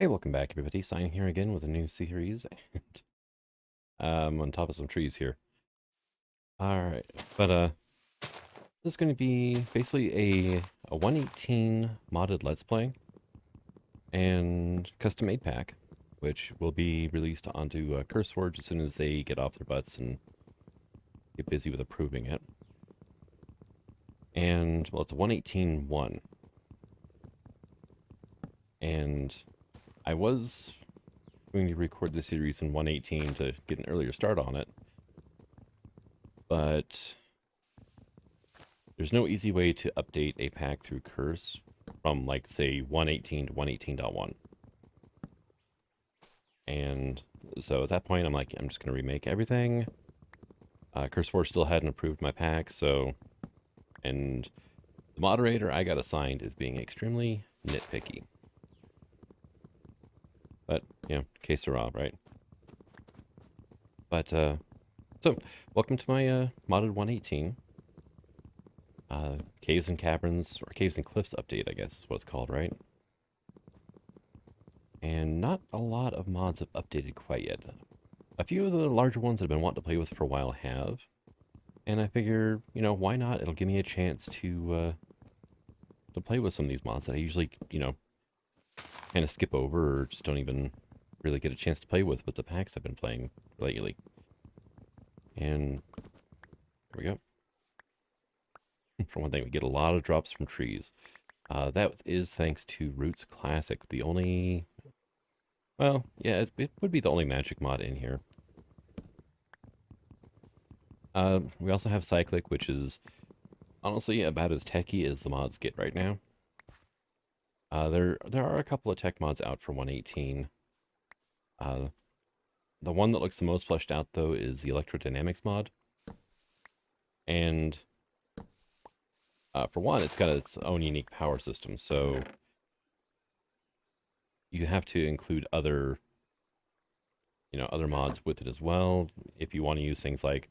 Hey, welcome back, everybody. Sign here again with a new series, and on top of some trees here. All right, but this is going to be basically a 118 modded Let's Play and custom made pack, which will be released onto CurseForge as soon as they get off their butts and get busy with approving it. And well, it's a 118.1, and I was going to record the series in 118 to get an earlier start on it, but there's no easy way to update a pack through Curse from, like, say, 118 to 118.1. And so at that point, I'm like, I'm just going to remake everything. CurseForge still hadn't approved my pack, so... And the moderator I got assigned is being extremely nitpicky. But, you know, que sera, right? But, so, welcome to my modded 118. Caves and Caverns, or Caves and Cliffs update, I guess is what it's called, right? And not a lot of mods have updated quite yet. A few of the larger ones that I've been wanting to play with for a while have. And I figure, you know, why not? It'll give me a chance to play with some of these mods that I usually, you know, kind of skip over or just don't even really get a chance to play with the packs I've been playing lately. And there we go. For one thing, we get a lot of drops from trees. That is thanks to Roots Classic, the only... Well, yeah, it would be the only magic mod in here. We also have Cyclic, which is honestly about as techy as the mods get right now. There are a couple of tech mods out for 118. The one that looks the most fleshed out, though, is the Electrodynamics mod. And for one, it's got its own unique power system, so you have to include other, you know, other mods with it as well if you want to use things like,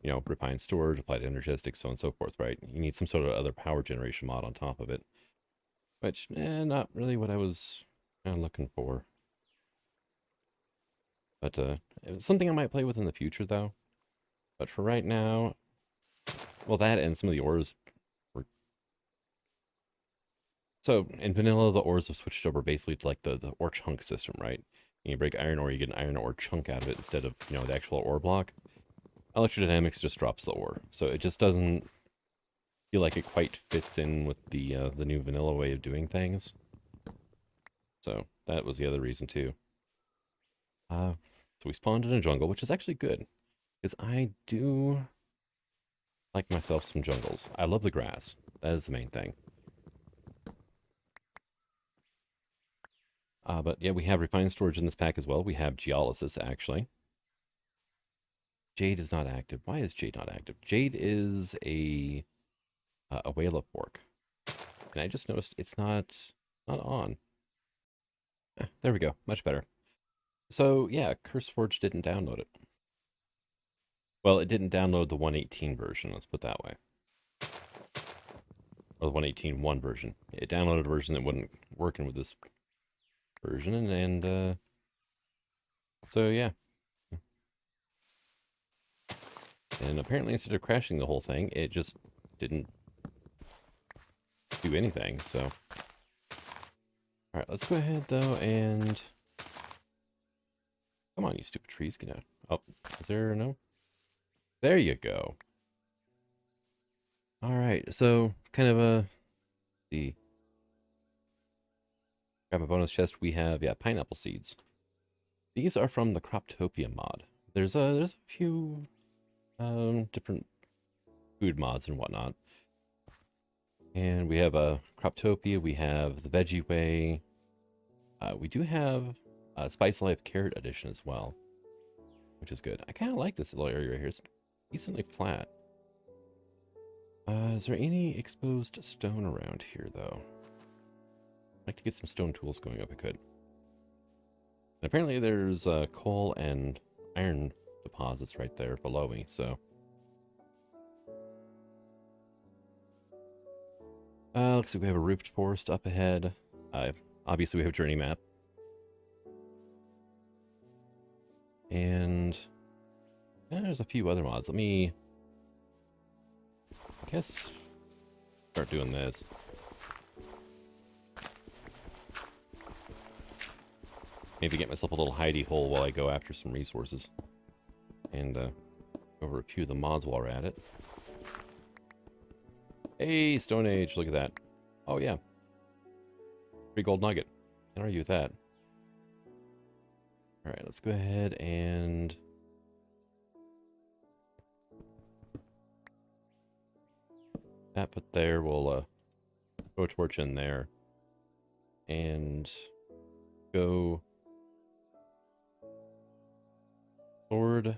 you know, refined storage, applied energistics, so on and so forth, right? You need some sort of other power generation mod on top of it, which, not really what I was kind of looking for. But it's something I might play with in the future, though. But for right now, well, that and some of the ores were... So, in vanilla, the ores have switched over basically to, like, the ore chunk system, right? You break iron ore, you get an iron ore chunk out of it instead of, you know, the actual ore block. Electrodynamics just drops the ore, so it just doesn't feel like it quite fits in with the new vanilla way of doing things. So that was the other reason too. So we spawned in a jungle, which is actually good, because I do like myself some jungles. I love the grass. That is the main thing. But yeah, we have refined storage in this pack as well. We have geolysis, actually. Jade is not active. Why is Jade not active? Jade is a whale of fork. And I just noticed it's not on. There we go. Much better. So yeah, CurseForge didn't download it. Well, it didn't download the 118 version, let's put it that way. Or the 118.1 version. It downloaded a version that wasn't working with this version, and so yeah. And apparently instead of crashing the whole thing, it just didn't do anything, so... Alright, let's go ahead, though, and... Come on, you stupid trees, get out. Oh, is there no? There you go. Alright, so, kind of the... Grab a bonus chest, we have, yeah, pineapple seeds. These are from the Croptopia mod. There's a few different food mods and whatnot. And we have a Croptopia, we have the Veggie way. We do have a Spice Life Carrot Edition as well, which is good. I kind of like this little area right here. It's decently flat. Is there any exposed stone around here, though? I'd like to get some stone tools going if I could. And apparently there's coal and iron deposits right there below me, so... looks like we have a roofed forest up ahead. Obviously, we have journey map. And there's a few other mods. Let me, I guess, start doing this. Maybe get myself a little hidey hole while I go after some resources. And go over a few of the mods while we're at it. Hey, Stone Age, look at that. Oh, yeah. Free gold nugget. Can't argue with that. Alright, let's go ahead and... that put there, we'll throw a torch in there. And go... sword,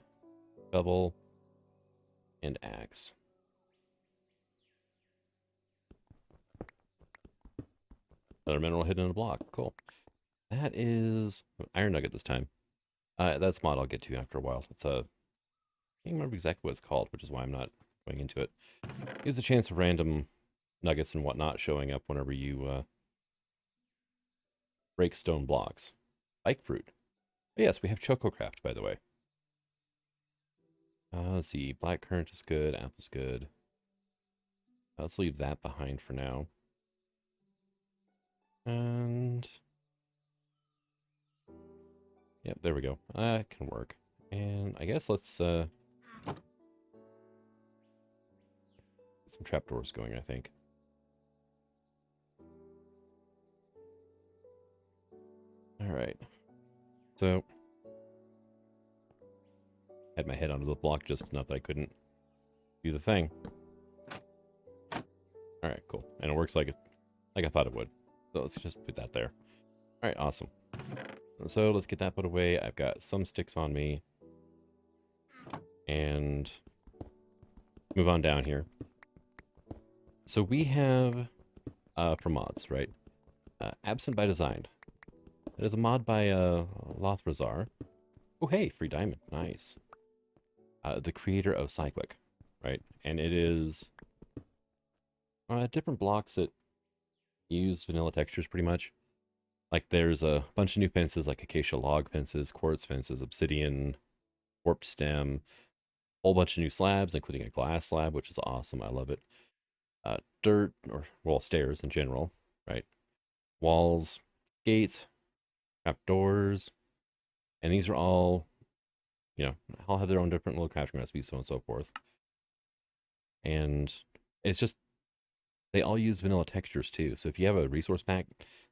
shovel, and axe. Another mineral hidden in a block. Cool. That is iron nugget this time. That's mod I'll get to after a while. It's a... I can't remember exactly what it's called, which is why I'm not going into it. Gives a chance of random nuggets and whatnot showing up whenever you break stone blocks. Spike fruit. But yes, we have Chococraft, by the way. Let's see. Blackcurrant is good. Apple's good. Let's leave that behind for now. And... yep, there we go. That can work. And I guess let's get some trapdoors going, I think. Alright. So... had my head onto the block just enough that I couldn't do the thing. Alright, cool. And it works like I thought it would. So let's just put that there. Alright, awesome. So let's get that put away. I've got some sticks on me. And move on down here. So we have, for mods, right? Absent by Design. It is a mod by Lothrazar. Oh, hey, free diamond. Nice. The creator of Cyclic, right? And it is different blocks that use vanilla textures pretty much. Like there's a bunch of new fences like acacia log fences, quartz fences, obsidian, warped stem, whole bunch of new slabs, including a glass slab, which is awesome. I love it. Dirt, or, well, stairs in general, right? Walls, gates, trapdoors, and these are all, you know, all have their own different little crafting recipes, so on and so forth. And it's just, they all use vanilla textures too. So if you have a resource pack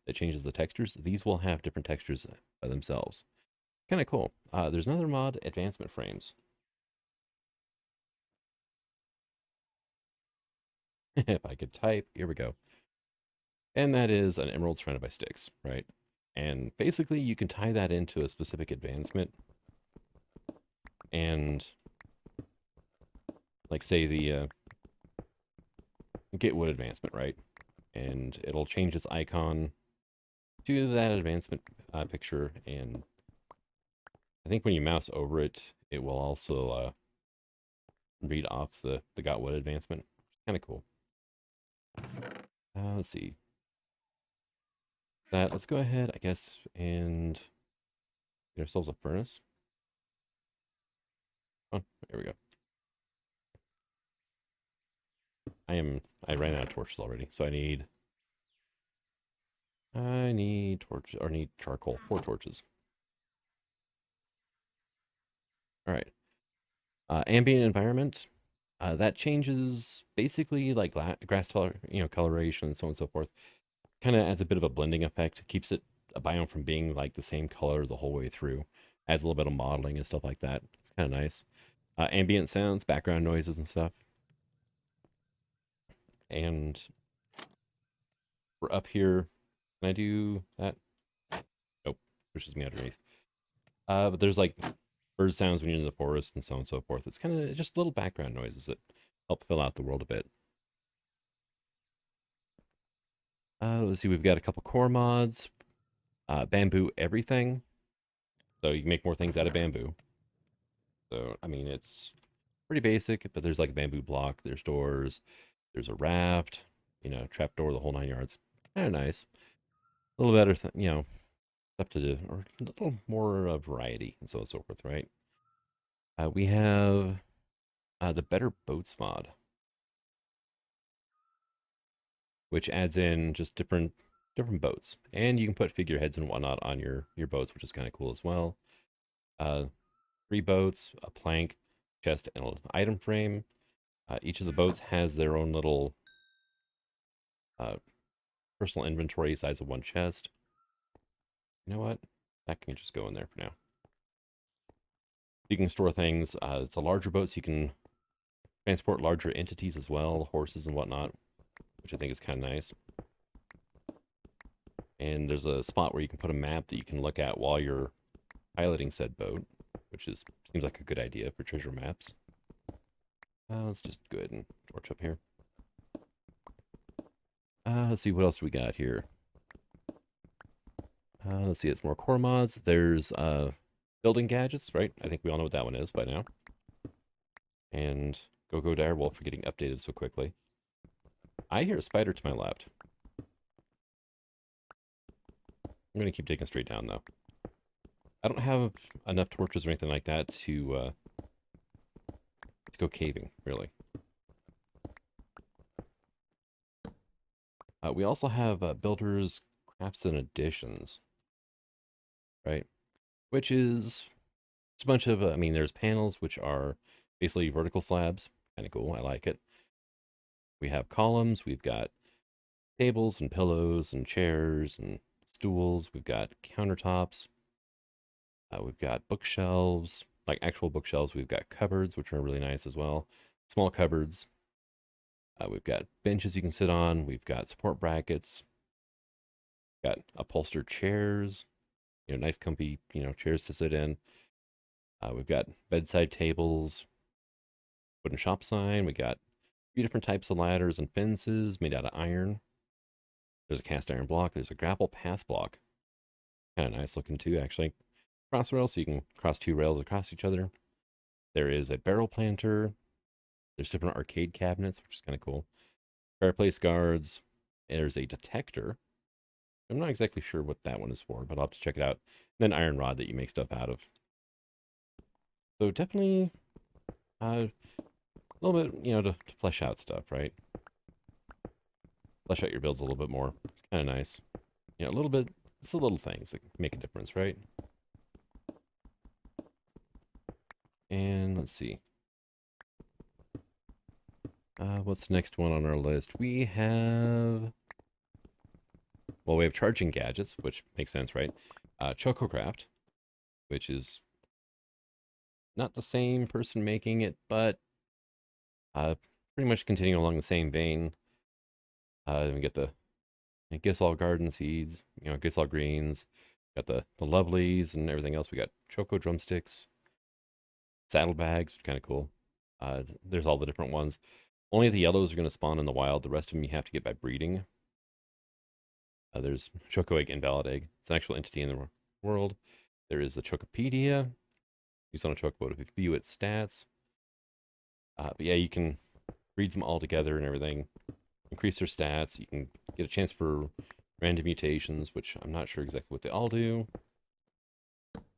that changes the textures, these will have different textures by themselves. Kind of cool. There's another mod, advancement frames. If I could type, here we go. And that is an emerald surrounded by sticks, right? And basically you can tie that into a specific advancement. And like say the get wood advancement, right? And it'll change its icon to that advancement picture. And I think when you mouse over it, it will also read off the got wood advancement. Kind of cool. Let's see. Let's go ahead, I guess, and get ourselves a furnace. Oh, there we go. I ran out of torches already, so I need torches, or need charcoal, 4 torches. All right. Ambient environment, that changes basically like grass coloration and so on and so forth. Kind of adds a bit of a blending effect, keeps it a biome from being like the same color the whole way through. Adds a little bit of modeling and stuff like that. It's kind of nice. Ambient sounds, background noises and stuff. And we're up here. Can I do that? Nope. Pushes me underneath. But there's like bird sounds when you're in the forest and so on and so forth. It's kind of just little background noises that help fill out the world a bit. Let's see, we've got a couple core mods. Bamboo everything. So you can make more things out of bamboo. So, I mean, it's pretty basic, but there's like a bamboo block, there's doors, there's a raft, you know, trapdoor, the whole 9 yards. Kind of nice. a little better, stuff to do, or a little more variety and so on and so forth, right? We have the Better Boats mod, which adds in just different boats, and you can put figureheads and whatnot on your boats, which is kind of cool as well. Uh, 3 boats, a plank, chest, and an item frame. Each of the boats has their own little uh, personal inventory size of 1 chest. You know what? That can just go in there for now. You can store things. It's a larger boat, so you can transport larger entities as well, horses and whatnot, which I think is kind of nice. And there's a spot where you can put a map that you can look at while you're piloting said boat, which seems like a good idea for treasure maps. Let's just go ahead and torch up here. Let's see what else we got here. Let's see, it's more core mods. There's building gadgets, right? I think we all know what that one is by now. And Go Direwolf for getting updated so quickly. I hear a spider to my left. I'm going to keep digging straight down, though. I don't have enough torches or anything like that to go caving, really. We also have builders, crafts, and additions, right? Which is it's a bunch of, I mean, there's panels, which are basically vertical slabs. Kind of cool. I like it. We have columns. We've got tables and pillows and chairs and stools. We've got countertops. We've got bookshelves, like actual bookshelves. We've got cupboards, which are really nice as well. Small cupboards. We've got benches you can sit on. We've got support brackets. Got upholstered chairs. Nice comfy, chairs to sit in. We've got bedside tables. Wooden shop sign. We got a few different types of ladders and fences made out of iron. There's a cast iron block. There's a grapple path block. Kind of nice looking too, actually. Cross rail, so you can cross 2 rails across each other. There is a barrel planter. There's different arcade cabinets, which is kind of cool. Fireplace guards. There's a detector. I'm not exactly sure what that one is for, but I'll have to check it out. And then iron rod that you make stuff out of. So definitely a little bit, to flesh out stuff, right? Flesh out your builds a little bit more. It's kind of nice. A little bit, it's the little things that make a difference, right? And let's see. What's the next one on our list? We have charging gadgets, which makes sense, right? Chococraft, which is not the same person making it, but pretty much continuing along the same vein. We get the Gissal garden seeds, Gissal greens. Got the lovelies and everything else. We got choco drumsticks, saddlebags, kind of cool. There's all the different ones. Only the yellows are going to spawn in the wild. The rest of them you have to get by breeding. There's Choco Egg, Invalid Egg. It's an actual entity in the world. There is the Chocopedia. Used on a Chocobo to view its stats. But yeah, you can breed them all together and everything. Increase their stats. You can get a chance for random mutations, which I'm not sure exactly what they all do.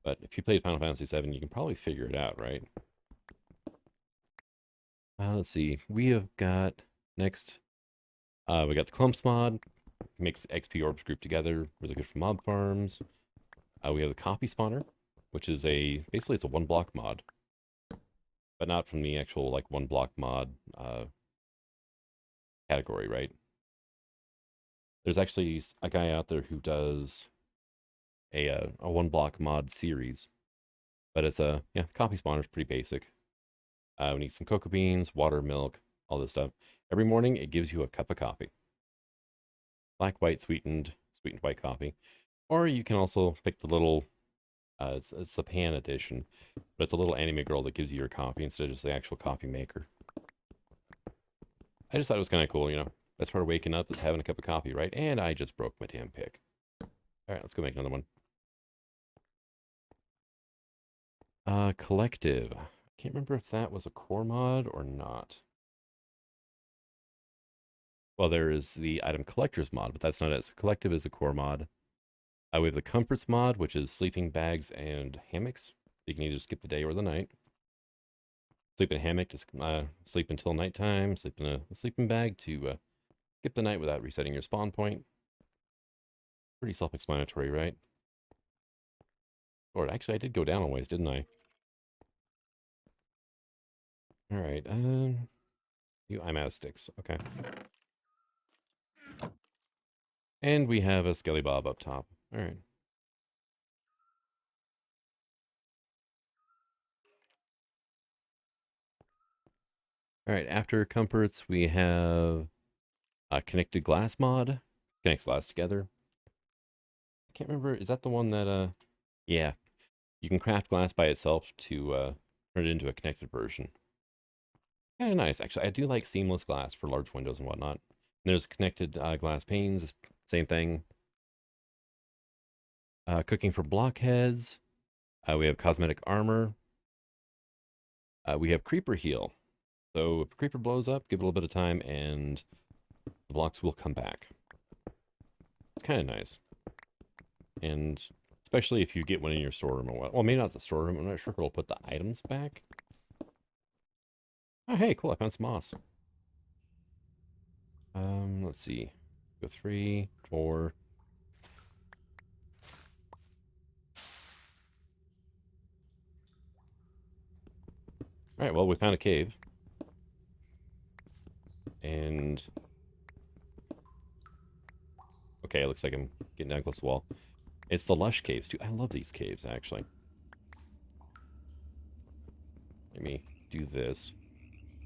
But if you played Final Fantasy VII, you can probably figure it out, right? Let's see. We have got next. We got the Clumps mod. Makes XP orbs group together. Really good for mob farms. We have the Coffee Spawner, which is basically it's a 1-block mod, but not from the actual like 1-block mod category, right? There's actually a guy out there who does a 1-block mod series, but it's Coffee Spawner is pretty basic. We need some cocoa beans, water, milk, all this stuff. Every morning it gives you a cup of coffee. Black, white, sweetened white coffee. Or you can also pick the little, it's the pan edition, but it's a little anime girl that gives you your coffee instead of just the actual coffee maker. I just thought it was kind of cool, Best part of waking up is having a cup of coffee, right? And I just broke my damn pick. All right, let's go make another one. Collective. I can't remember if that was a core mod or not. Well, there is the item collectors mod, but that's not it. So collective is a core mod. We have the comforts mod, which is sleeping bags and hammocks. You can either skip the day or the night. Sleep in a hammock to sleep until nighttime. Sleep in a sleeping bag to skip the night without resetting your spawn point. Pretty self-explanatory, right? Lord, actually, I did go down a ways, didn't I? All right. I'm out of sticks. Okay. And we have a Skelly Bob up top. All right. All right. After comforts, we have a connected glass mod. Connects glass together. I can't remember. Is that the one that? Yeah. You can craft glass by itself to turn it into a connected version. Kind of nice, actually. I do like seamless glass for large windows and whatnot. And there's connected glass panes. Same thing. Cooking for blockheads. We have cosmetic armor. We have creeper heal. So if a creeper blows up, give it a little bit of time and the blocks will come back. It's kind of nice. And especially if you get one in your storeroom or what. Well, maybe not the storeroom. I'm not sure if it'll put the items back. Oh, hey, cool. I found some moss. Let's see. Go 3, 4. All right, well, we found a cave. And okay, it looks like I'm getting down close to the wall. It's the lush caves, too. I love these caves, actually. Let me do this.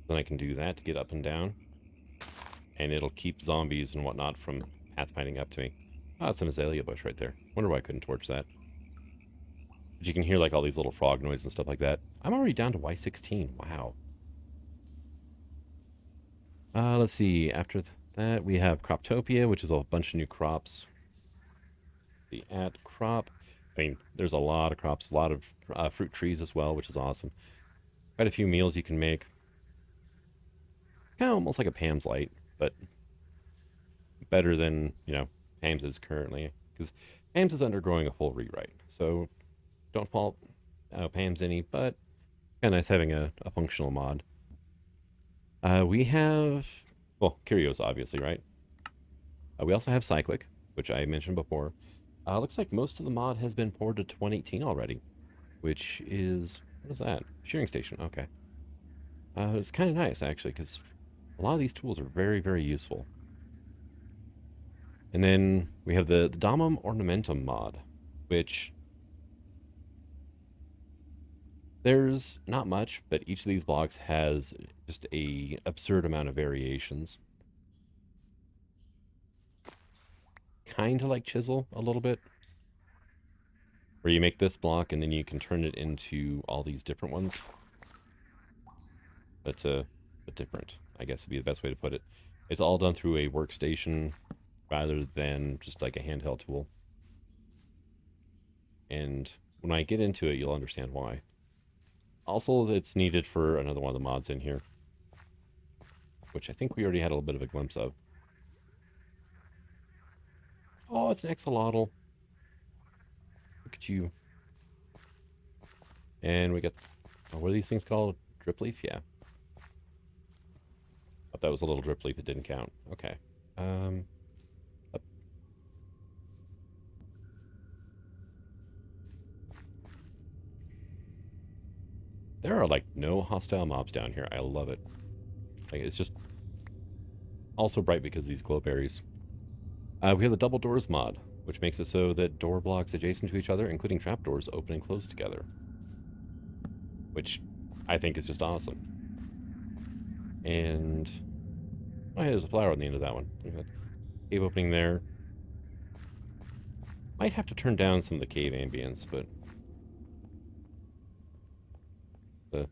Then I can do that to get up and down. And it'll keep zombies and whatnot from pathfinding up to me. Oh, it's an azalea bush right there. Wonder why I couldn't torch that. But you can hear like all these little frog noises and stuff like that. I'm already down to Y16. Wow. Let's see. After that, we have Croptopia, which is a bunch of new crops. The at crop. I mean, there's a lot of crops, a lot of fruit trees as well, which is awesome. Quite a few meals you can make. Kind of almost like a Pam's Light, but better than, Pam's is currently. Because Pam's is undergoing a full rewrite. So don't fault Pam's any, but kind of nice having a functional mod. We have, well, Curios, obviously, right? We also have Cyclic, which I mentioned before. Looks like most of the mod has been ported to 118 already, which is, what is that? Shearing station, okay. It's kind of nice, actually, because a lot of these tools are very, very useful. And then we have the Domum Ornamentum mod, which there's not much, but each of these blocks has just a absurd amount of variations. Kind of like Chisel a little bit, where you make this block and then you can turn it into all these different ones. But different, I guess would be the best way to put it. It's all done through a workstation rather than just like a handheld tool. And when I get into it, you'll understand why. Also, it's needed for another one of the mods in here, which I think we already had a little bit of a glimpse of. Oh, it's an axolotl. Look at you. And we got, what are these things called? Drip leaf? Yeah. Thought that was a little drip leaf. It didn't count. Okay. Up. There are like no hostile mobs down here. I love it. Like, it's just also bright because of these glow berries. We have the double doors mod, which makes it so that door blocks adjacent to each other, including trapdoors, open and close together. Which I think is just awesome. And oh, hey, there's a flower on the end of that one. Look at that cave opening there. Might have to turn down some of the cave ambience, but the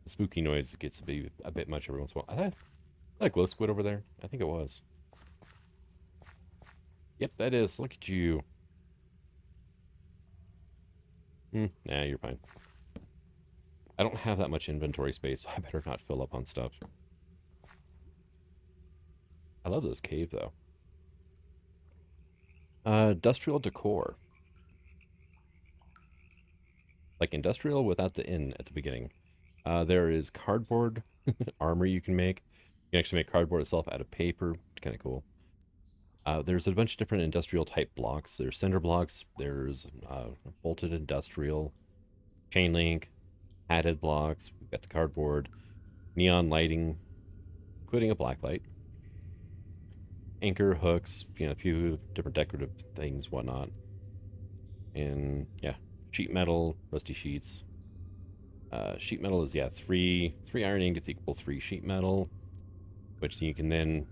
spooky noise gets to be a bit much every once in a while. I thought a glow squid over there. I think it was. Yep, that is. Look at you. Nah, you're fine. I don't have that much inventory space, so I better not fill up on stuff. I love this cave, though. Industrial decor. Like industrial without the in at the beginning. There is cardboard armor you can make. You can actually make cardboard itself out of paper. It's kind of cool. There's a bunch of different industrial type blocks. There's cinder blocks. There's bolted industrial, chain link, padded blocks. We've got the cardboard, neon lighting, including a black light, anchor hooks, a few different decorative things, whatnot. And yeah, sheet metal, rusty sheets. Sheet metal is, yeah, three iron ingots equal 3 sheet metal, which you can then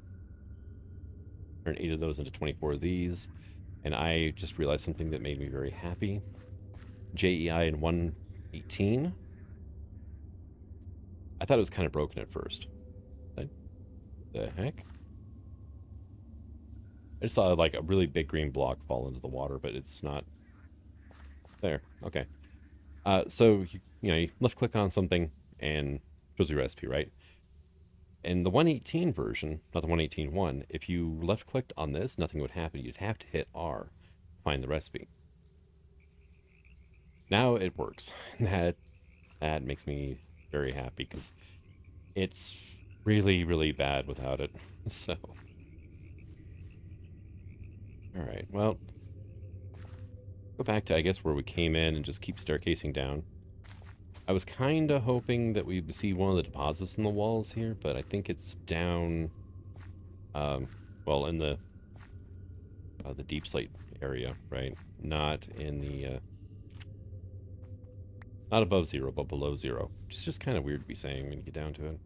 turn 8 of those into 24 of these. And I just realized something that made me very happy. JEI in 118. I thought it was kind of broken at first. What the heck? I just saw like a really big green block fall into the water, but it's not there. Okay. So you left click on something and shows your recipe, right? In the 118 version, not the 118.1, if you left clicked on this, nothing would happen. You'd have to hit R to find the recipe. Now it works. That makes me very happy because it's really, really bad without it. So, all right, well, go back to, I guess, where we came in and just keep staircasing down. I was kind of hoping that we'd see one of the deposits in the walls here, but I think it's down, well, in the deep slate area, right? Not in the, not above 0, but below 0. It's just kind of weird to be saying when you get down to it.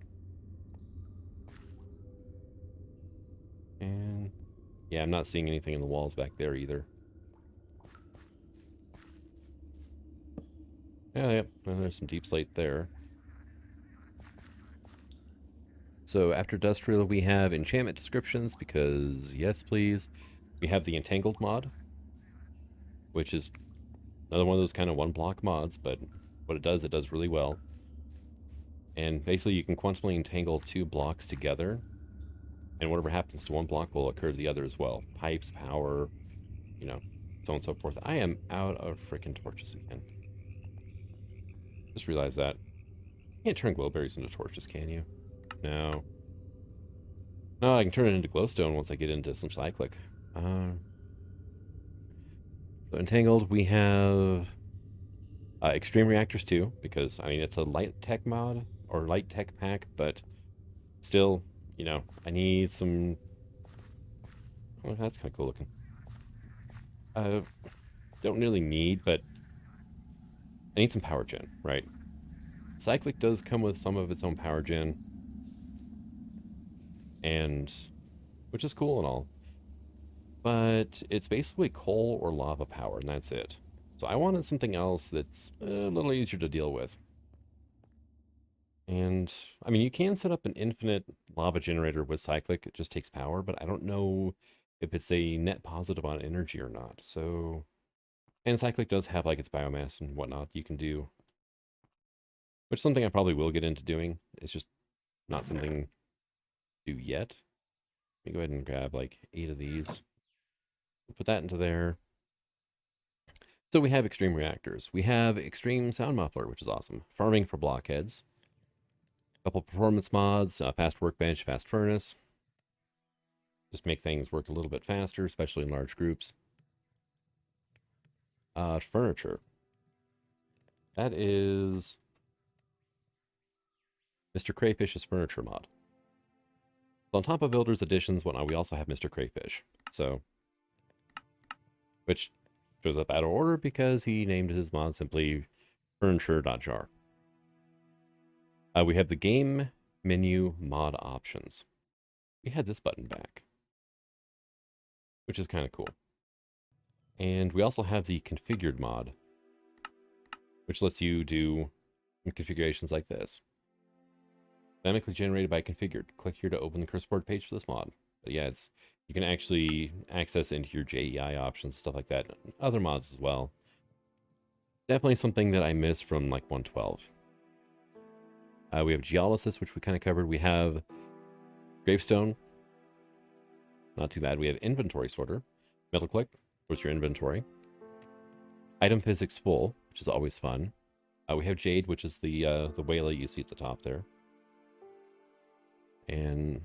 And yeah, I'm not seeing anything in the walls back there either. Yeah, yep. Well, there's some deep slate there. So after industrial, we have enchantment descriptions because, yes, please. We have the entangled mod, which is another one of those kind of one block mods, but what it does really well. And basically you can quantumly entangle 2 blocks together, and whatever happens to one block will occur to the other as well. Pipes, power, so on and so forth. I am out of freaking torches again. Just realized that. You can't turn glowberries into torches, can you? No. No, I can turn it into glowstone once I get into some cyclic. So entangled, we have extreme reactors too, because I mean it's a light tech mod or light tech pack, but still, I need some. Oh, that's kind of cool looking. Don't really need, but I need some power gen, right? Cyclic does come with some of its own power gen, and which is cool and all, but it's basically coal or lava power, and that's it. So I wanted something else that's a little easier to deal with. And I mean, you can set up an infinite lava generator with cyclic. It just takes power, but I don't know if it's a net positive on energy or not. So, and cyclic does have like its biomass and whatnot you can do, which is something I probably will get into doing. It's just not something to do yet. Let me go ahead and grab like 8 of these. Put that into there. So we have extreme reactors. We have extreme sound muffler, which is awesome. Farming for blockheads. A couple performance mods, fast workbench, fast furnace. Just make things work a little bit faster, especially in large groups. Furniture. That is Mr. Crayfish's furniture mod. So on top of Builder's Additions, whatnot, we also have Mr. Crayfish. So, which shows up out of order because he named his mod simply furniture.jar. We have the game menu mod options. We had this button back, which is kind of cool. And we also have the configured mod, which lets you do configurations like this. Dynamically generated by configured. Click here to open the cursorboard page for this mod. But yeah, you can actually access into your JEI options, stuff like that. Other mods as well. Definitely something that I missed from like 112. We have geolysis, which we kind of covered. We have gravestone. Not too bad. We have inventory sorter. Metal click. towards your inventory. Item physics full, which is always fun. We have Jade, which is the whale you see at the top there. And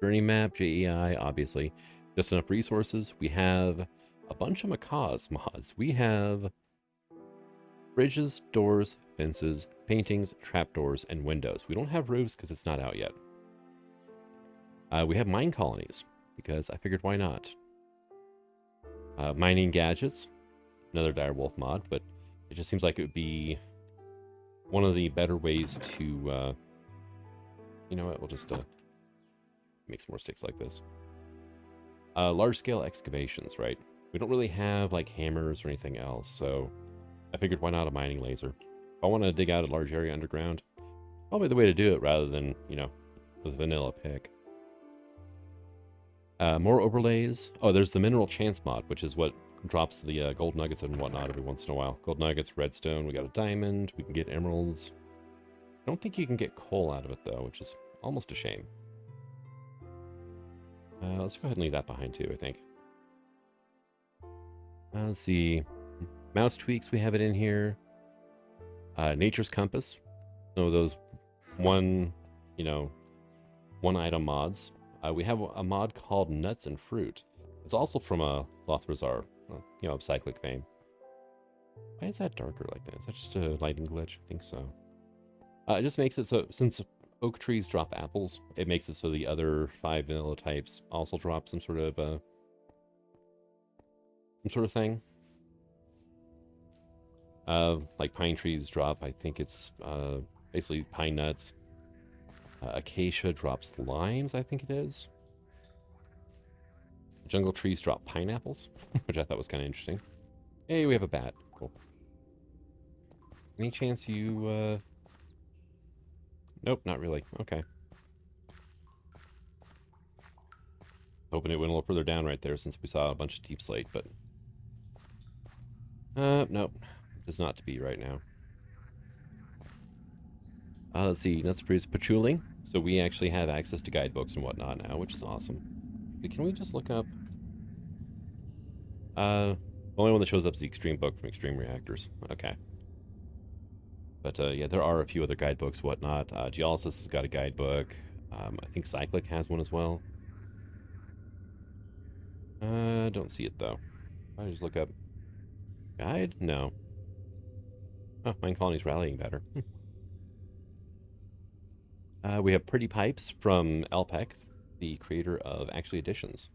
journey map, JEI, obviously. Just enough resources. We have a bunch of macaws mods. We have bridges, doors, fences, paintings, trapdoors, and windows. We don't have roofs because it's not out yet. We have mine colonies because I figured why not. Mining gadgets, another direwolf mod, but it just seems like it would be one of the better ways to, you know what, we'll just make some more sticks like this. Large-scale excavations, right? We don't really have, like, hammers or anything else, so I figured why not a mining laser? If I want to dig out a large area underground, probably the way to do it rather than, you know, with a vanilla pick. More overlays. Oh, there's the mineral chance mod, which is what drops the gold nuggets and whatnot every once in a while. Gold nuggets, redstone, we got a diamond, we can get emeralds. I don't think you can get coal out of it, though, which is almost a shame. Let's go ahead and leave that behind, too, I think. Let's see. Mouse tweaks, we have it in here. Nature's Compass. So those one item mods. We have a mod called Nuts and Fruit. It's also from a Lothrazar, of cyclic fame. Why is that darker like that? Is that just a lighting glitch? I think so. It just makes it so, since oak trees drop apples, it makes it so the other 5 vanilla types also drop some sort of thing. Like pine trees drop, I think it's basically pine nuts. Acacia drops limes, I think it is. Jungle trees drop pineapples, which I thought was kind of interesting. Hey, we have a bat. Cool. Any chance you, Nope, not really. Okay. Hoping it went a little further down right there since we saw a bunch of deep slate, but... nope. Does not to be right now. Let's see, nuts produce patchouli. So we actually have access to guidebooks and whatnot now, which is awesome. Can we just look up... the only one that shows up is the Extreme book from Extreme Reactors. Okay. But yeah, there are a few other guidebooks, whatnot. Geolysis has got a guidebook. I think Cyclic has one as well. Don't see it though. I just look up guide? No. Oh, Mine Colony's rallying better. We have Pretty Pipes from LP-1, the creator of Actually Additions.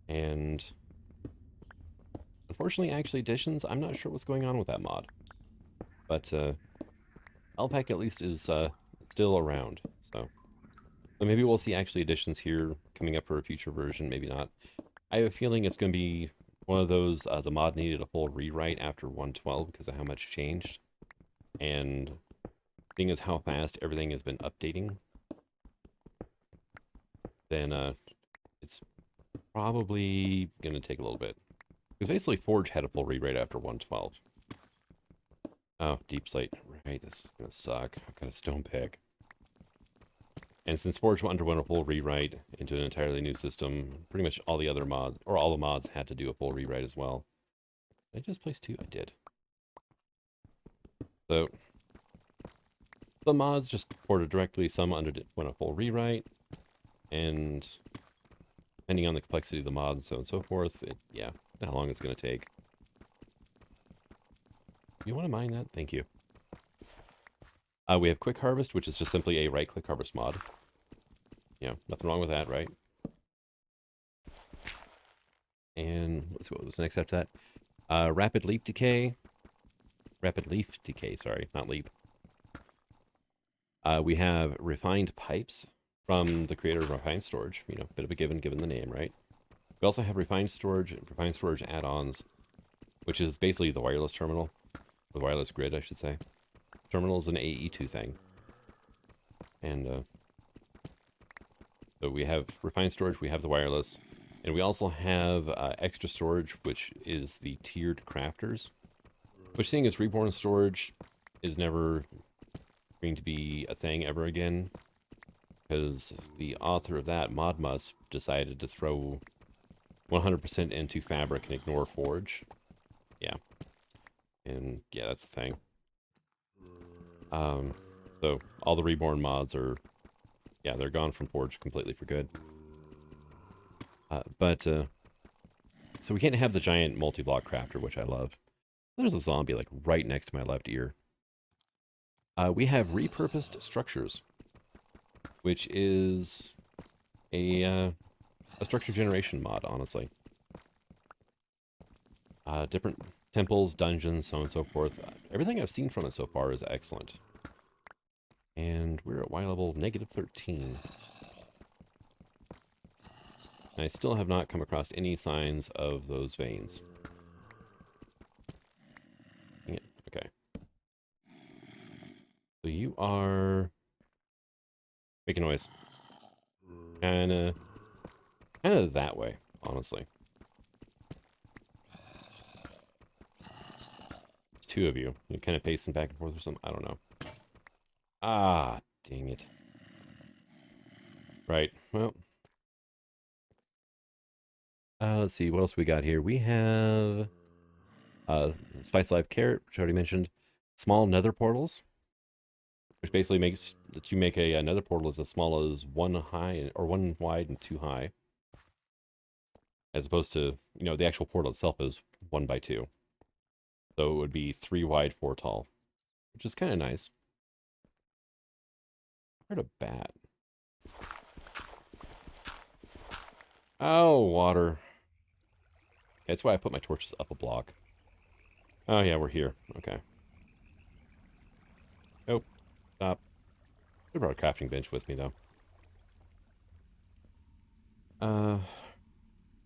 And unfortunately, Actually Additions, I'm not sure what's going on with that mod. But LP-1 at least is still around, so maybe we'll see Actually Additions here coming up for a future version, maybe not. I have a feeling it's going to be one of those, the mod needed a full rewrite after 1.12 because of how much changed. And seeing as how fast everything has been updating, then it's probably going to take a little bit. Because basically Forge had a full rewrite after 1.12. Oh, deep slate. Right, this is going to suck. I've got a stone pick. And since Forge underwent a full rewrite into an entirely new system, pretty much all the other mods, or all the mods, had to do a full rewrite as well. Did I just place 2? I did. So, the mods just ported directly, some underwent a full rewrite, and depending on the complexity of the mod and so on and so forth, yeah, how long it's going to take. You want to mine that? Thank you. We have Quick Harvest, which is just simply a right-click harvest mod. You know, nothing wrong with that, right? And let's see what was next after that. Rapid Leaf Decay. Rapid Leaf Decay, sorry, not leap. We have Refined Pipes from the creator of Refined Storage. You know, bit of a given the name, right? We also have Refined Storage add-ons, which is basically the wireless terminal. The wireless grid, I should say. Terminal is an AE2 thing. And so we have Refined Storage, we have the wireless, and we also have Extra Storage, which is the tiered crafters. Which, seeing as Reborn Storage is never going to be a thing ever again, because the author of that, Modmus, decided to throw 100% into fabric and ignore forge. Yeah. And yeah, that's the thing. So all the reborn mods are, yeah, they're gone from forge completely for good. So we can't have the giant multi-block crafter, which I love. There's a zombie like right next to my left ear. We have repurposed structures, which is a structure generation mod, honestly. Different temples, dungeons, so on and so forth. Everything I've seen from it so far is excellent. And we're at Y level -13. And I still have not come across any signs of those veins. Dang it. Okay. So you are making noise. Kinda that way, honestly. There's two of you. You're kind of pacing back and forth or something. I don't know. Ah, dang it. Right. Well. Let's see. What else we got here? We have Spice Life Carrot, which I already mentioned. Small nether portals, which basically makes that you make a nether portal as small as one high or one wide and two high, as opposed to, you know, the actual portal itself is 1 by 2. So it would be 3 wide, 4 tall, which is kind of nice. Heard a bat. Oh, water. That's why I put my torches up a block. Oh yeah, we're here. Okay. Nope. Stop. I brought a crafting bench with me though. Uh,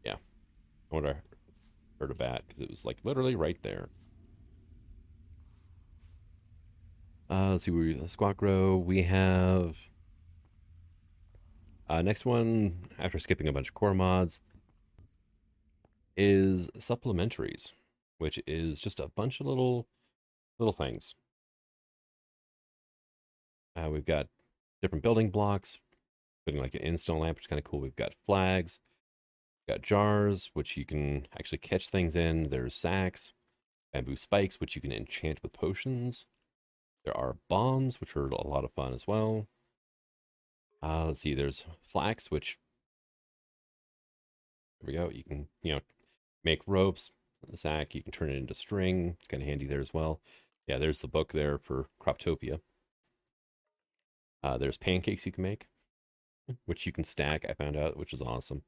yeah. I wonder if I heard a bat because it was like literally right there. Let's see. We squawk row. We have next one after skipping a bunch of core mods is supplementaries, which is just a bunch of little things. We've got different building blocks, putting like an in-stone lamp, which is kind of cool. We've got flags, we've got jars, which you can actually catch things in. There's sacks, bamboo spikes, which you can enchant with potions. There are bombs, which are a lot of fun as well. Let's see, there's flax, which, there we go. You can, you know, make ropes, the sack, you can turn it into string. It's kind of handy there as well. Yeah, there's the book there for Croptopia. There's pancakes you can make, which you can stack, I found out, which is awesome.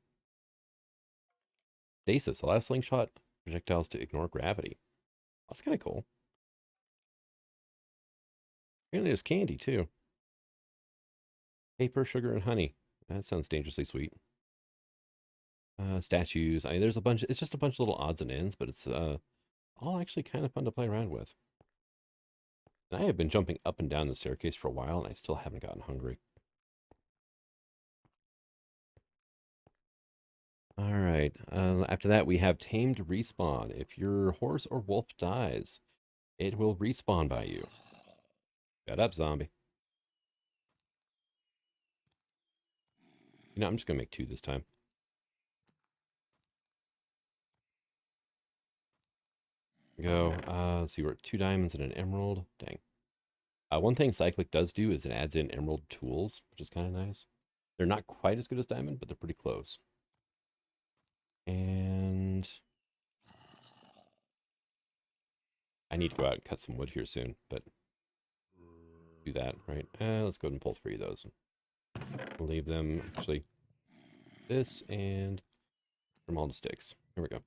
Stasis allows slingshot projectiles to ignore gravity. That's kind of cool. Apparently there's candy too. Paper, sugar, and honey. That sounds dangerously sweet. Statues. I mean, there's a bunch. It's just a bunch of little odds and ends, but it's all actually kind of fun to play around with. And I have been jumping up and down the staircase for a while, and I still haven't gotten hungry. All right. After that, we have tamed respawn. If your horse or wolf dies, it will respawn by you. Shut up, zombie. You know, I'm just gonna make 2 this time. Go. Let's see, we're at 2 diamonds and an emerald. Dang. One thing cyclic does do is it adds in emerald tools, which is kind of nice. They're not quite as good as diamond, but they're pretty close. And I need to go out and cut some wood here soon, but do that, right? Let's go ahead and pull 3 of those. We'll leave them, actually, this and from all the sticks. Here we go.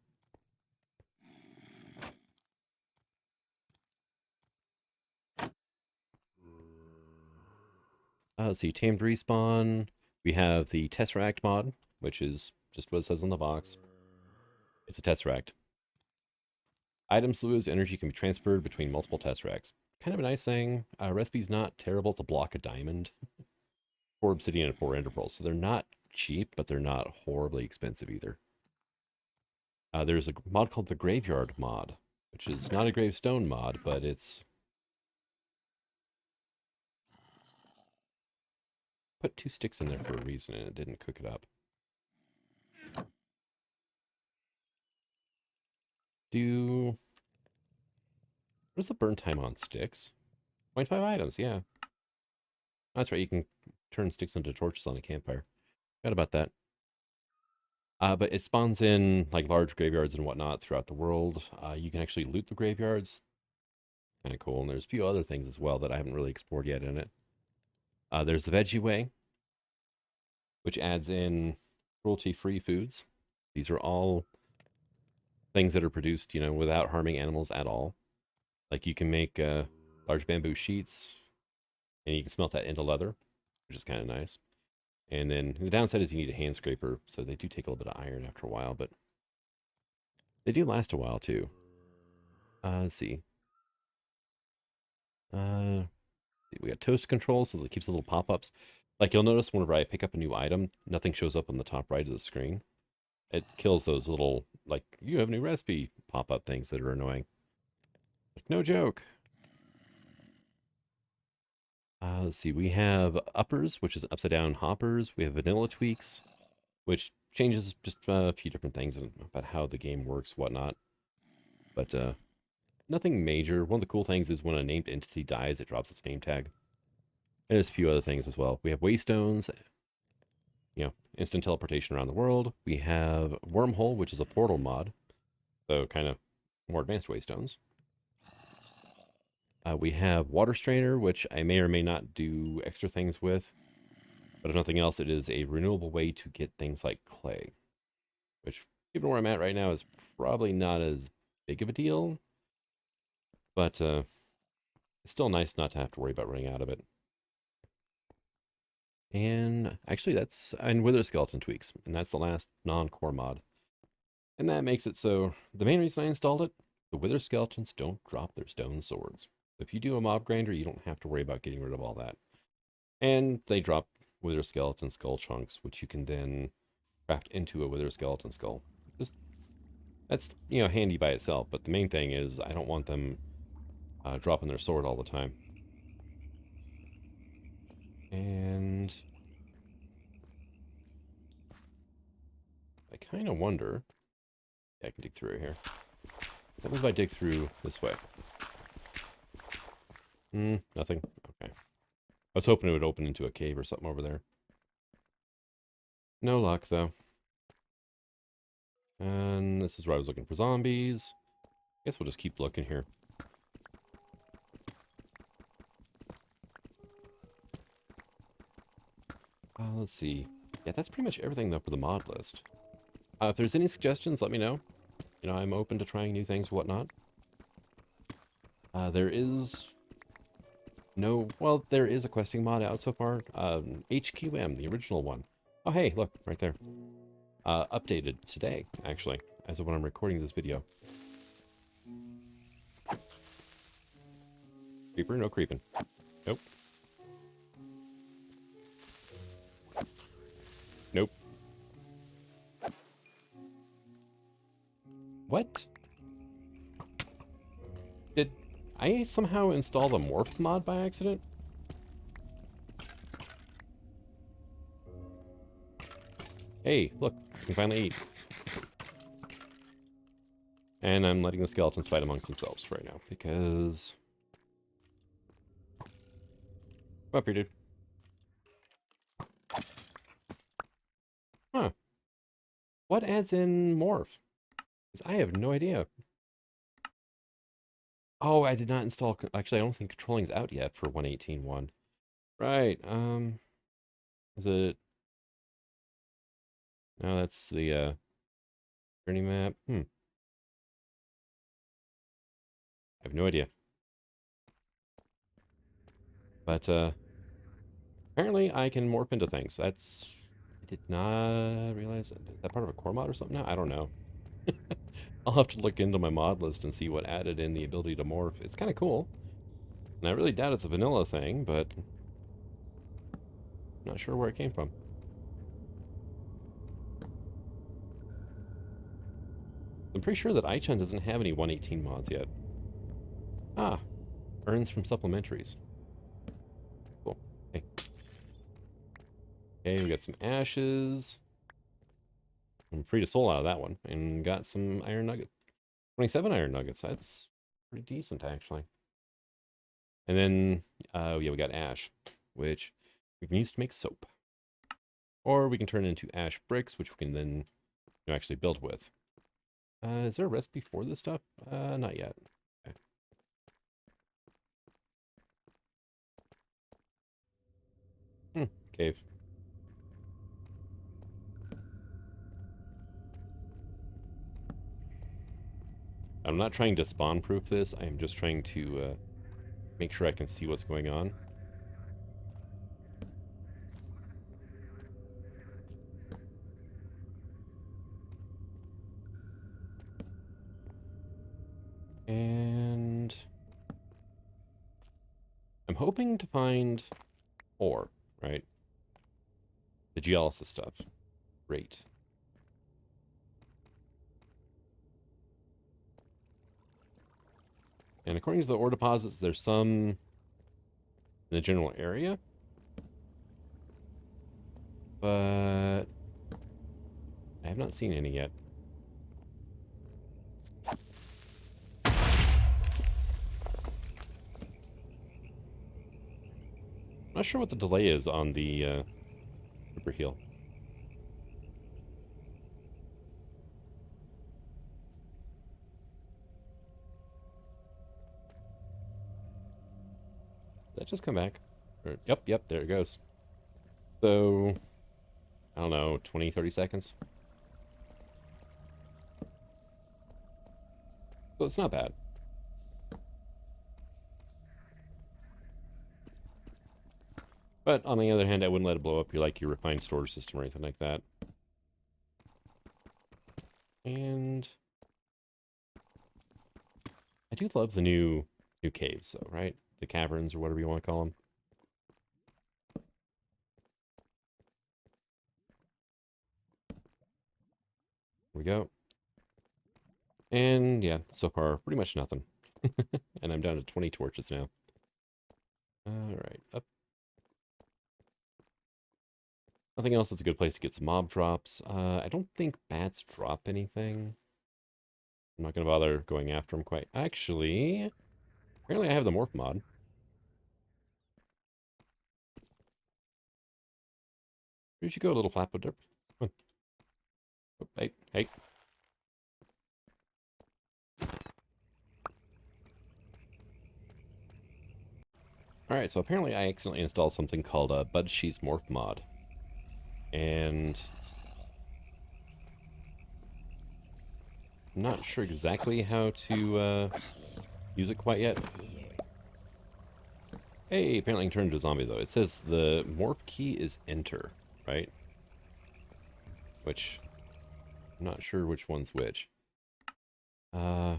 Let's see, tamed respawn. We have the Tesseract mod, which is just what it says on the box. It's a Tesseract. Items lose energy can be transferred between multiple Tesseracts. Kind of a nice thing. Recipe's not terrible. It's a block of diamond, 4 obsidian, and 4 ender pearls. So they're not cheap, but they're not horribly expensive either. There's a mod called the Graveyard mod, which is not a gravestone mod, but it's put 2 sticks in there for a reason, and it didn't cook it up. do... What's the burn time on sticks? 0.5 items, yeah. That's right, you can turn sticks into torches on a campfire. Forgot about that. But it spawns in like large graveyards and whatnot throughout the world. You can actually loot the graveyards. Kind of cool. And there's a few other things as well that I haven't really explored yet in it. There's the Veggie way, which adds in cruelty-free foods. These are all things that are produced, without harming animals at all. Like you can make large bamboo sheets, and you can smelt that into leather, which is kind of nice. And then the downside is you need a hand scraper, so they do take a little bit of iron after a while, but they do last a while too. Let's see. We got toast control, so that keeps the little pop-ups. Like you'll notice whenever I pick up a new item, nothing shows up on the top right of the screen. It kills those little, like, you have a new recipe pop-up things that are annoying. Like, no joke. Let's see, we have uppers, which is upside down hoppers. We have vanilla tweaks, which changes just a few different things about how the game works, whatnot. But nothing major. One of the cool things is when a named entity dies, it drops its name tag. And there's a few other things as well. We have waystones, instant teleportation around the world. We have wormhole, which is a portal mod, so kind of more advanced waystones. We have water strainer, which I may or may not do extra things with, but if nothing else, it is a renewable way to get things like clay, which, given where I'm at right now, is probably not as big of a deal, but it's still nice not to have to worry about running out of it. And actually, and wither skeleton tweaks, and that's the last non-core mod. And that makes it so the main reason I installed it, the wither skeletons don't drop their stone swords. If you do a mob grinder, you don't have to worry about getting rid of all that. And they drop wither skeleton skull chunks, which you can then craft into a wither skeleton skull. That's handy by itself, but the main thing is I don't want them dropping their sword all the time. And I kind of wonder... Yeah, I can dig through here. What if I dig through this way? Nothing. Okay. I was hoping it would open into a cave or something over there. No luck, though. And this is where I was looking for zombies. Guess we'll just keep looking here. Let's see. Yeah, that's pretty much everything, though, for the mod list. If there's any suggestions, let me know. I'm open to trying new things, whatnot. There is a questing mod out so far. HQM, the original one. Oh, hey, look, right there. Updated today, actually, as of when I'm recording this video. Creeper, no creeping. Nope. Nope. What? Did I somehow install the morph mod by accident? Hey, look, I can finally eat. And I'm letting the skeletons fight amongst themselves right now, because... Come up here, dude. Huh. What adds in morph? Because I have no idea. Oh, I did not install... Actually, I don't think controlling's out yet for 1.18.1. Right, is it... No, that's the, journey map. I have no idea. But, apparently I can morph into things. I did not realize that. Is that part of a core mod or something now? I don't know. I'll have to look into my mod list and see what added in the ability to morph. It's kind of cool. And I really doubt it's a vanilla thing, but... not sure where it came from. I'm pretty sure that iChun doesn't have any 1.18 mods yet. Ah, earns from supplementaries. Cool. Hey. Okay, we got some ashes. I'm free to soul out of that one, and got some iron nugget. 27 iron nuggets. That's pretty decent, actually. And then, yeah, we got ash, which we can use to make soap. Or we can turn it into ash bricks, which we can then actually build with. Is there a recipe for this stuff? Not yet. Okay. Cave. I'm not trying to spawn proof this. I am just trying to make sure I can see what's going on. And I'm hoping to find ore, right? The geolysis stuff. Great. And according to the ore deposits, there's some in the general area. But I have not seen any yet. I'm not sure what the delay is on the super heal. Did that just come back? Or, yep, there it goes. So, I don't know, 20, 30 seconds? So it's not bad. But on the other hand, I wouldn't let it blow up your refined storage system or anything like that. And I do love the new caves, though, right? The caverns or whatever you want to call them. Here we go. And yeah, so far pretty much nothing. And I'm down to 20 torches now. All right, up. Nothing else is a good place to get some mob drops. I don't think bats drop anything. I'm not going to bother going after them quite. Actually, apparently I have the morph mod. Where'd you go, little flapper? Oh, hey. Alright, so apparently I accidentally installed something called a Budshe's morph mod. And I'm not sure exactly how to use it quite yet. Hey, apparently I can turn into a zombie, though. It says the morph key is enter, right? Which, I'm not sure which one's which. Right.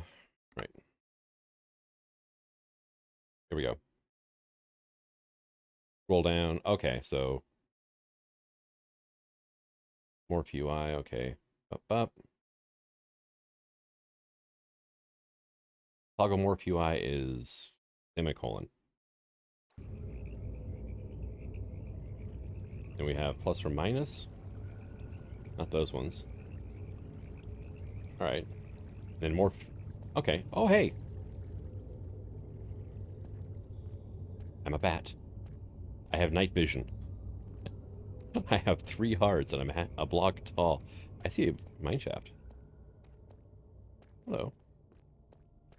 Here we go. Roll down. Okay, so morph UI, okay. Up. Toggle morph UI is semicolon. And we have plus or minus. Not those ones. Alright. Then morph. Okay. Oh, hey. I'm a bat. I have night vision. I have 3 hearts and I'm a block tall. I see a mineshaft. Hello.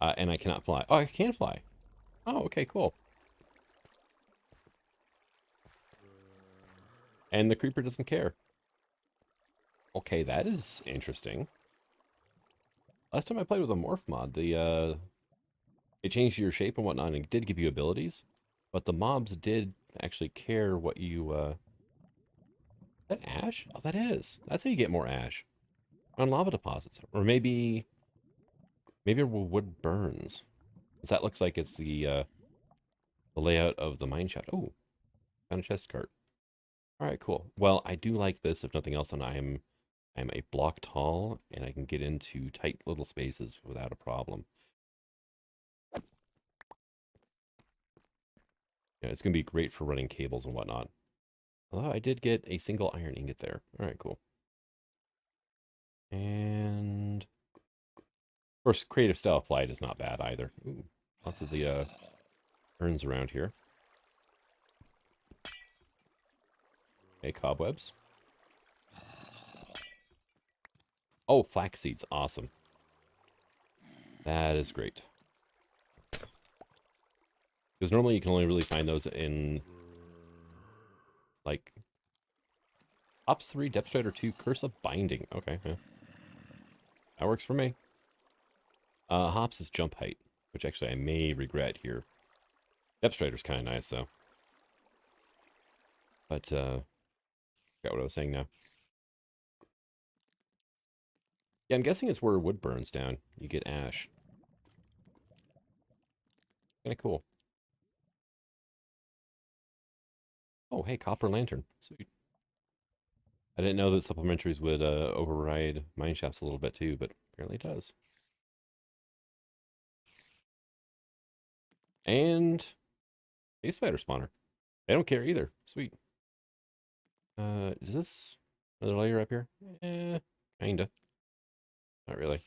And I cannot fly. Oh, I can fly. Oh, okay, cool. And the creeper doesn't care. Okay, that is interesting. Last time I played with a morph mod, it changed your shape and whatnot, and it did give you abilities, but the mobs did actually care what you, Is that ash? Oh, that is. That's how you get more ash. On lava deposits. Or maybe where wood burns. Because that looks like it's the layout of the mine shaft. Oh, found a chest cart. Alright, cool. Well, I do like this, if nothing else, and I'm a block tall, and I can get into tight little spaces without a problem. Yeah, it's going to be great for running cables and whatnot. Although I did get a single iron ingot there. Alright, cool. And course, creative style flight is not bad either. Ooh, lots of the urns around here. Okay, cobwebs. Oh, flax seeds. Awesome. That is great. Because normally you can only really find those in, like, Ops 3, Depth Strider 2, Curse of Binding. Okay, yeah. That works for me. Hops is jump height, which actually I may regret here. Depth Strider's kind of nice, though. But, forgot what I was saying now. Yeah, I'm guessing it's where wood burns down. You get ash. Kind of cool. Oh, hey, copper lantern. Sweet. I didn't know that supplementaries would override mineshafts a little bit too, but apparently it does. And a spider spawner. They don't care either. Sweet. Is this another layer up here? Kinda. Not really.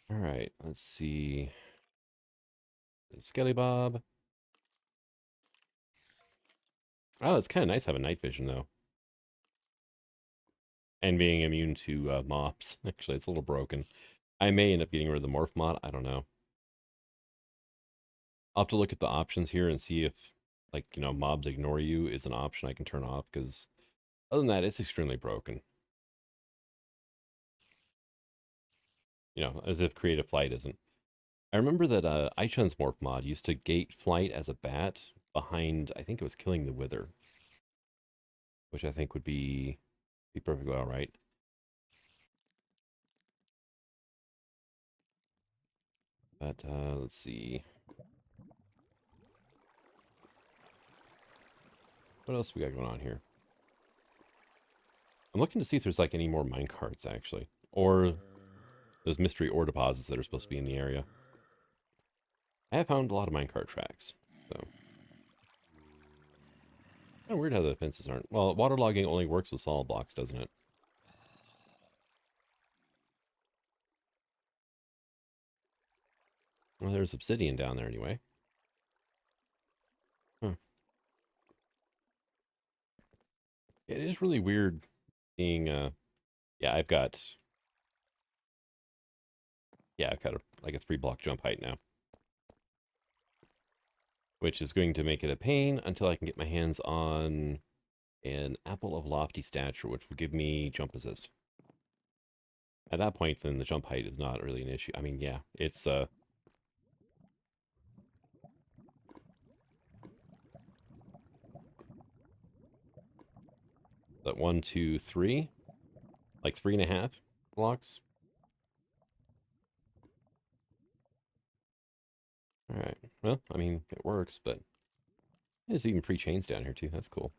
All right, let's see. Skelly Bob. Oh, it's kind of nice having night vision, though. And being immune to mobs. Actually, it's a little broken. I may end up getting rid of the morph mod. I don't know. I'll have to look at the options here and see if, like, mobs ignore you is an option I can turn off, because other than that, it's extremely broken. As if creative flight isn't. I remember that Aichun's morph mod used to gate flight as a bat behind, I think it was killing the Wither, which I think would be perfectly all right. But let's see. What else we got going on here? I'm looking to see if there's like any more minecarts actually, or those mystery ore deposits that are supposed to be in the area. I have found a lot of minecart tracks, so. Kind of weird how the fences aren't. Well, waterlogging only works with solid blocks, doesn't it? Well, there's obsidian down there anyway. Huh. It is really weird seeing, yeah, I've got like a 3-block jump height now. Which is going to make it a pain until I can get my hands on an apple of lofty stature, which will give me jump assist. At that point, then the jump height is not really an issue. I mean, yeah, it's that 1, 2, 3, like 3.5 blocks. All right. Well, I mean, it works, but there's even pre-chains down here too. That's cool.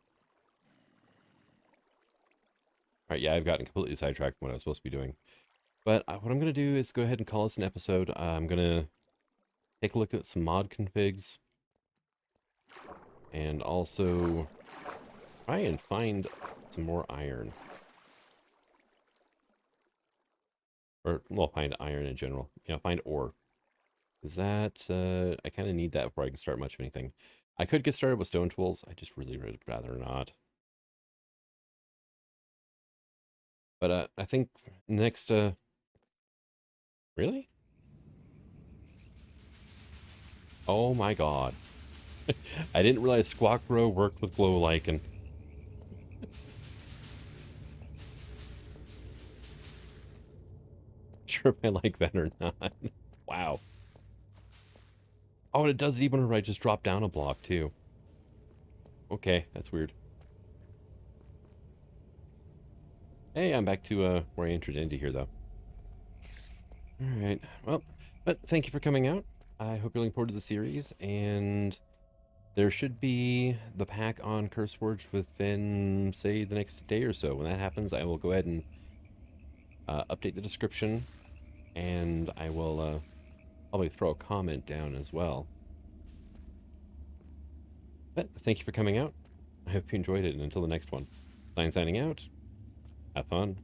All right, yeah, I've gotten completely sidetracked from what I was supposed to be doing. But what I'm going to do is go ahead and call this an episode. I'm going to take a look at some mod configs. And also try and find some more iron. Or, well, find iron in general. Find ore. Is that, I kind of need that before I can start much of anything. I could get started with stone tools. I just really would rather not. But I think next, really? Oh my god. I didn't realize Squawk Bro worked with Glow Lichen. Sure if I like that or not. Wow. Oh, and it does even when I just drop down a block, too. Okay, that's weird. Hey, I'm back to where I entered into here, though. Alright, well, but thank you for coming out. I hope you're looking forward to the series, and there should be the pack on CurseForge within, say, the next day or so. When that happens, I will go ahead and update the description, and I will probably throw a comment down as well. But thank you for coming out. I hope you enjoyed it, and until the next one. Signing out. Have fun.